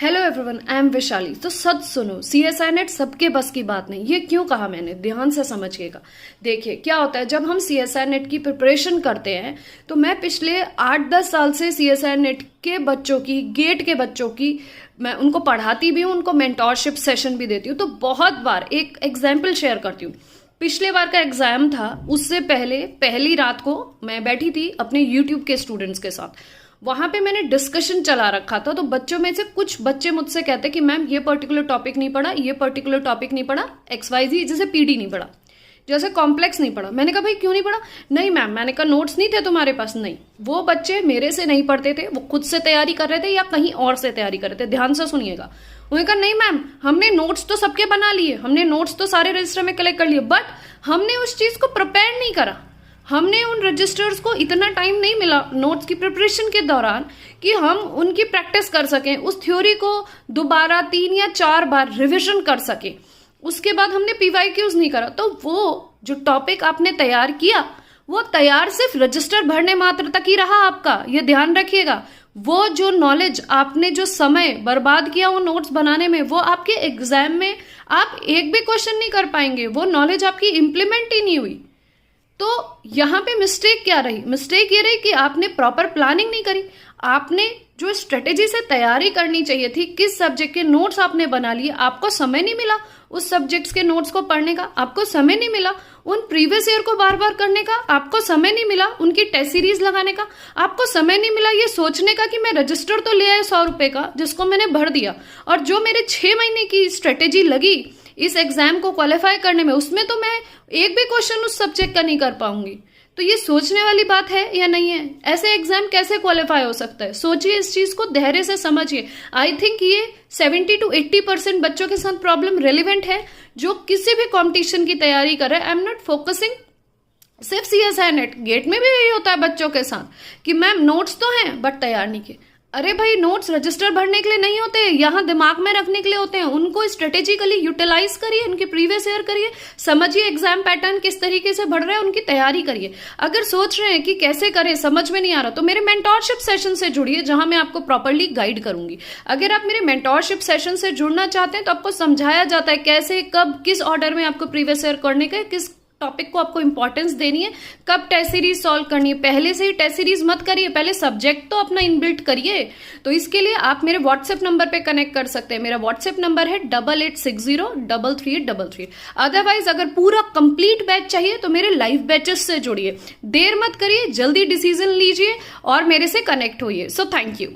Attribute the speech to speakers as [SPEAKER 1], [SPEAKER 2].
[SPEAKER 1] Hello everyone, I am Vishali. तो सच सुनो, CSI net सबके बस की बात नहीं। ये क्यों कहा मैंने, ध्यान से समझिएगा। देखिए क्या होता है, जब हम सीएसआई नेट की प्रिपरेशन करते हैं तो मैं पिछले 8-10 साल से सीएसआई नेट के बच्चों की, गेट के बच्चों की, मैं उनको पढ़ाती भी हूँ, उनको मेंटोरशिप सेशन भी देती हूँ। तो बहुत बार एक एग्जाम्पल शेयर करती हूँ। पिछले बार का एग्जाम था, उससे पहले पहली रात को मैं बैठी थी अपने यूट्यूब के स्टूडेंट्स के साथ। वहां पे मैंने डिस्कशन चला रखा था। तो बच्चों में से कुछ बच्चे मुझसे कहते कि मैम ये पर्टिकुलर टॉपिक नहीं पढ़ा, ये पर्टिकुलर टॉपिक नहीं पढ़ा, XYZ, जैसे PD नहीं पढ़ा, जैसे कॉम्प्लेक्स नहीं पढ़ा। मैंने कहा भाई क्यों नहीं पढ़ा? नहीं मैम, मैंने कहा नोट्स नहीं थे तुम्हारे पास? नहीं। वो बच्चे मेरे से नहीं पढ़ते थे, वो खुद से तैयारी कर रहे थे या कहीं और से तैयारी कर रहे थे। ध्यान से सुनिएगा। उन्होंने कहा नहीं मैम, हमने नोट्स तो सबके बना लिए, हमने नोट्स तो सारे रजिस्टर में कलेक्ट कर लिए, बट हमने उस चीज को प्रिपेयर नहीं करा। हमने उन रजिस्टर्स को इतना टाइम नहीं मिला नोट्स की प्रिपरेशन के दौरान कि हम उनकी प्रैक्टिस कर सकें, उस थ्योरी को दोबारा 3 या 4 बार रिवीजन कर सके। उसके बाद हमने PYQs नहीं करा। तो वो जो टॉपिक आपने तैयार किया, वो तैयार सिर्फ रजिस्टर भरने मात्र तक ही रहा आपका, ये ध्यान रखिएगा। वो जो नॉलेज आपने, जो समय बर्बाद किया वो नोट्स बनाने में, वो आपके एग्जाम में आप एक भी क्वेश्चन नहीं कर पाएंगे। वो नॉलेज आपकी इंप्लीमेंट ही नहीं हुई। तो यहां पे मिस्टेक क्या रही? मिस्टेक ये रही कि आपने प्रॉपर प्लानिंग नहीं करी। आपने जो स्ट्रेटेजी से तैयारी करनी चाहिए थी, किस सब्जेक्ट के नोट्स आपने बना लिए, आपको समय नहीं मिला उस सब्जेक्ट्स के नोट्स को पढ़ने का, आपको समय नहीं मिला उन प्रीवियस ईयर को बार बार करने का, आपको समय नहीं मिला उनकी टेस्ट सीरीज लगाने का, आपको समय नहीं मिला ये सोचने का कि मैं रजिस्टर तो ले आया 100 रुपए का जिसको मैंने भर दिया, और जो मेरे 6 महीने की स्ट्रेटेजी लगी इस एग्जाम को क्वालिफाई करने में, उसमें तो मैं एक भी क्वेश्चन उस सब्जेक्ट का नहीं कर पाऊंगी। तो ये सोचने वाली बात है या नहीं है? ऐसे एग्जाम कैसे क्वालिफाई हो सकता है? सोचिए, इस चीज को धैर्य से समझिए। आई थिंक ये 70 to 80% बच्चों के साथ प्रॉब्लम रेलिवेंट है जो किसी भी कॉम्पिटिशन की तैयारी कर रहे हैं। आई एम नॉट फोकसिंग सिर्फ सीएसआई नेट, गेट में भी यही होता है बच्चों के साथ कि मैम नोट्स तो हैं बट तैयार नहीं किए। अरे भाई, नोट्स रजिस्टर भरने के लिए नहीं होते, यहाँ दिमाग में रखने के लिए होते हैं। उनको स्ट्रेटेजिकली यूटिलाइज करिए, उनके प्रीवियस ईयर करिए, समझिए एग्जाम पैटर्न किस तरीके से बढ़ रहा है, उनकी तैयारी करिए। अगर सोच रहे हैं कि कैसे करें, समझ में नहीं आ रहा, तो मेरे मेंटोरशिप सेशन से जुड़िए जहां मैं आपको प्रॉपरली गाइड करूंगी। अगर आप मेरे मेंटोरशिप सेशन से जुड़ना चाहते हैं तो आपको समझाया जाता है कैसे, कब, किस ऑर्डर में आपको प्रीवियस ईयर करने का, किस टॉपिक को आपको इंपॉर्टेंस देनी है, कब टेस्ट सीरीज सॉल्व करनी है। पहले से ही टेस्ट सीरीज मत करिए, पहले सब्जेक्ट तो अपना इनबिल्ट करिए। तो इसके लिए आप मेरे व्हाट्सएप नंबर पे कनेक्ट कर सकते हैं। मेरा व्हाट्सएप नंबर है 8860333333। अदरवाइज अगर पूरा कंप्लीट बैच चाहिए तो मेरे लाइव बैचेस से जुड़िए। देर मत करिए, जल्दी डिसीजन लीजिए और मेरे से कनेक्ट होइए। So thank you.